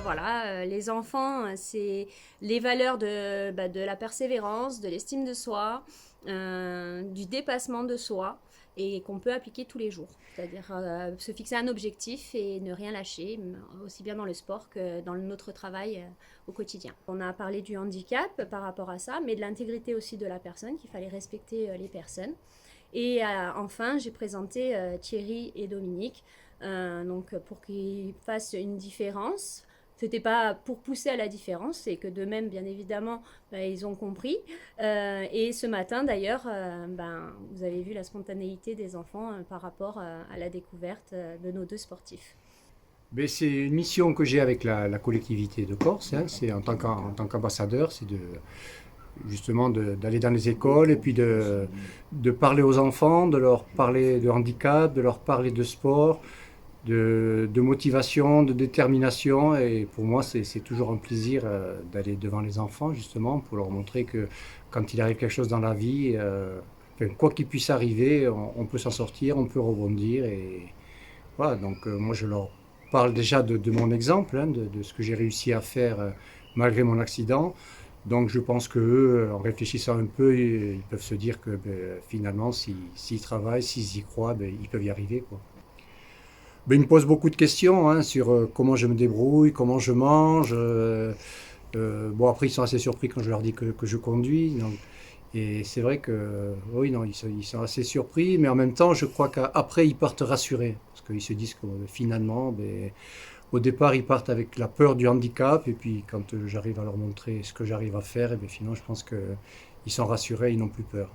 Voilà, les enfants, c'est les valeurs de la persévérance, de l'estime de soi, du dépassement de soi, et qu'on peut appliquer tous les jours. C'est-à-dire se fixer un objectif et ne rien lâcher, aussi bien dans le sport que dans notre travail au quotidien. On a parlé du handicap par rapport à ça, mais de l'intégrité aussi de la personne, qu'il fallait respecter les personnes. Et enfin, j'ai présenté Thierry et Dominique, donc pour qu'ils fassent une différence. C'était pas pour pousser à la différence, c'est que de même, bien évidemment, ils ont compris. Et ce matin, d'ailleurs, vous avez vu la spontanéité des enfants par rapport à la découverte de nos deux sportifs. Ben, c'est une mission que j'ai avec la collectivité de Corse, hein. C'est en tant qu'ambassadeur, c'est d'aller dans les écoles et puis de parler aux enfants, de leur parler de handicap, de leur parler de sport, de motivation, de détermination. Et pour moi, c'est toujours un plaisir d'aller devant les enfants, justement, pour leur montrer que quand il arrive quelque chose dans la vie, enfin, quoi qu'il puisse arriver, on peut s'en sortir, on peut rebondir. Et voilà, donc moi, je leur parle déjà de mon exemple, hein, de ce que j'ai réussi à faire malgré mon accident. Donc je pense qu'eux, en réfléchissant un peu, ils peuvent se dire que finalement, s'ils travaillent, s'ils y croient, ils peuvent y arriver, quoi. Ben, ils me posent beaucoup de questions, hein, sur comment je me débrouille, comment je mange. Bon, après, ils sont assez surpris quand je leur dis que je conduis. Donc, et c'est vrai que, oui, non, ils sont assez surpris, mais en même temps, je crois qu'après, ils partent rassurés. Parce qu'ils se disent que finalement, au départ, ils partent avec la peur du handicap, et puis quand j'arrive à leur montrer ce que j'arrive à faire, et bien finalement, je pense qu'ils sont rassurés, ils n'ont plus peur.